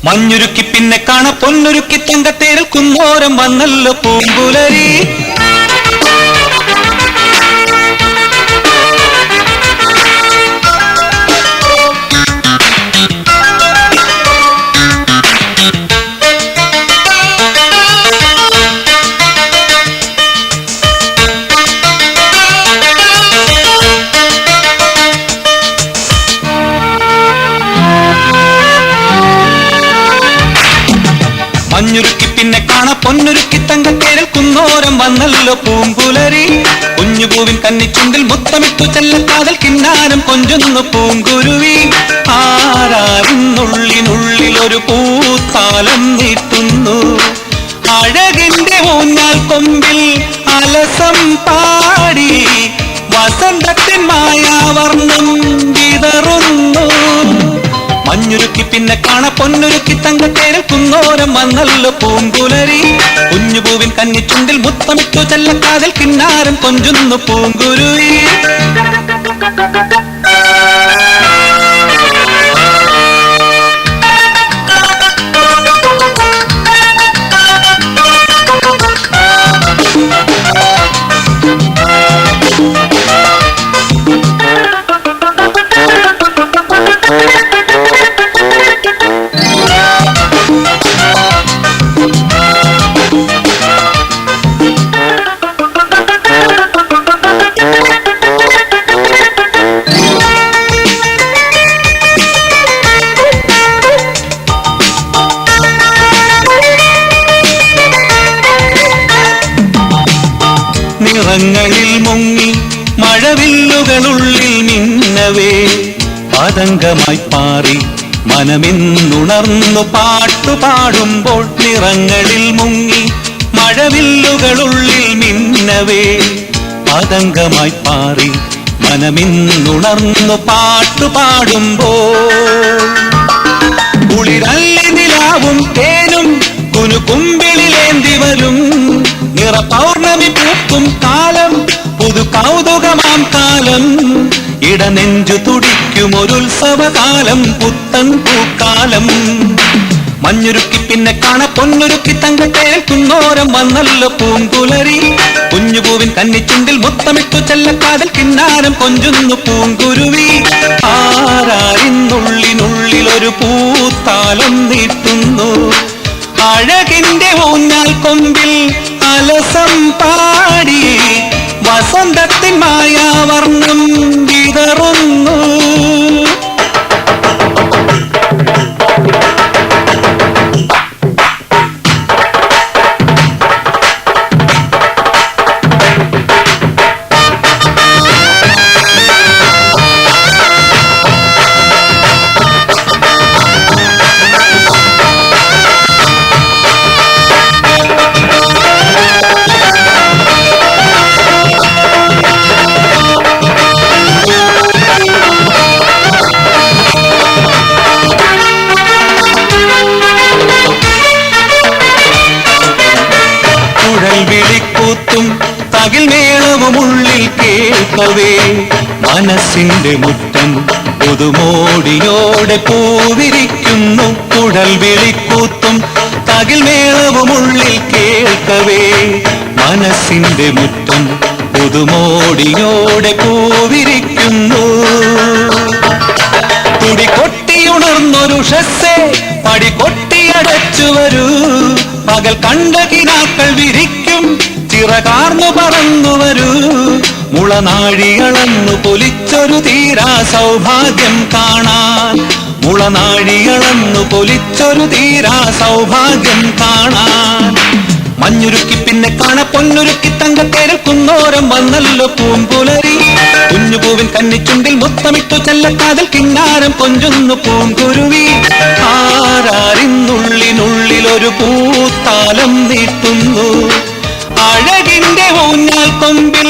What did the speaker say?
മഞ്ഞുരുക്കി പിന്നെ കാണ പൊന്നുരുക്കി തങ്കത്തേരിൽ കുന്നോരം വന്നല്ലോ പൂങ്കുലരി. മഞ്ഞുരുക്കി പിന്നെ കാണ പൊന്നുരുക്കി തങ്കത്തേരിൽ കുന്നോരം വന്നല്ലോ പൂങ്കുലരി. കുഞ്ഞുപൂവിൻ കന്നിച്ചുണ്ടിൽ മുത്തമിട്ടു ചെല്ലക്കാതൽ കിന്നാരം കൊഞ്ചുന്നു പൂങ്കുരുവി. ആരാരുന്നുള്ളിനുള്ളിലൊരു പൂത്താലം നീട്ടുന്നു. അഴകിന്റെ ഊഞ്ഞാൽ കൊമ്പിൽ അലസം പാടി വസന്തത്തിൻ മായാവർണ്ണം വിതറുന്നു. മഞ്ഞുരുക്കി പിന്നെ കാണ പൊന്നുരുക്കി തങ്കത്തേരിൽ കുന്നോരം വന്നല്ലോ പൂങ്കുലരി. കുഞ്ഞുപൂവിൻ കന്നിച്ചുണ്ടിൽ മുത്തമിട്ടു ചെല്ലക്കാതിൽ കിന്നാരം കൊഞ്ചുന്നു പൂങ്കുരുവി. നിറങ്ങളിൽ മുങ്ങി മഴവില്ലുകളുള്ളിൽ മിന്നവേ പതംഗമായി പാറി മനമിന്നുണർന്നു പാട്ടുപാടുമ്പോൾ. നിറങ്ങളിൽ മുങ്ങി മഴവില്ലുകളുള്ളിൽ മിന്നവേ പതംഗമായി പാറി മനമിന്നുണർന്നു പാട്ടുപാടുമ്പോൾ. കുളിരല്ലി നിലാവും തേനും കുനുകുമ്പിളിലേന്തി വരും. നിറ പൗർണമി പൂക്കും കാലം പുതു കൗതുകമാം കാലം. ഇടനെഞ്ചു തുടിക്കുമൊരുത്സവകാലം പുത്തൻ പൂക്കാലം. മഞ്ഞുരുക്കി പിന്നെ കാണ പൊന്നുരുക്കി തങ്കത്തേരിൽ കുന്നോരം വന്നല്ലോ പൂങ്കുലരി. കുഞ്ഞുപൂവിൻ കന്നിച്ചുണ്ടിൽ മുത്തമിട്ടു ചെല്ലക്കാതൽ കിന്നാരം കൊഞ്ചുന്നു പൂങ്കുരുവി. ആരാരിന്നുള്ളിനുള്ളിലൊരു പൂത്താലം നീട്ടുന്നു. അഴകിന്റെ ഊഞ്ഞാൽ കൊമ്പിൽ അലസം പാടി വസന്തത്തിൻ മായാവർണ്ണം വിതറുന്നു. വിളിക്കൂത്തും തകിൽ മേളവുമുള്ളിൽ കേൾക്കവേ മനസ്സിന്റെ മുറ്റം പുതുമോടിയോടെ പൂവിരിക്കുന്നു. കുഴൽ വിളിക്കൂത്തും തകിൽ മേളവുമുള്ളിൽ കേൾക്കവേ മനസ്സിന്റെ മുറ്റം പുതുമോടിയോടെ പൂവിരിക്കുന്നു. തുടികൊട്ടിയുണർന്നൊരു ഷസ്സേ പടികൊട്ടിയടച്ചു വരൂ. പകൽ കണ്ട കിനാക്കൾ വിരിക്കും ചിറകാർന്നു പറന്നു വരൂ. മുളനാഴികളന്നു പൊലിച്ചൊരു തീരാ സൗഭാഗ്യം കാണാൻ. മുളനാഴികളന്നു പൊലിച്ചൊരു തീരാ സൗഭാഗ്യം കാണാൻ. മഞ്ഞുരുക്കി പിന്നെ കാണ പൊന്നുരുക്കി തങ്കത്തേരിൽ കുന്നോരം വന്നല്ലോ പൂങ്കുലരി. കുഞ്ഞുപൂവിൻ കന്നിച്ചുണ്ടിൽ മുത്തമിട്ടു ചെല്ലക്കാതൽ കിന്നാരം കൊഞ്ചുന്നു പൂങ്കുരുവി. ആരാരിന്നുള്ളിനുള്ളിലൊരു പൂത്താലം നീട്ടുന്നു. അഴകിന്റെ ഊഞ്ഞാൽ കൊമ്പിൽ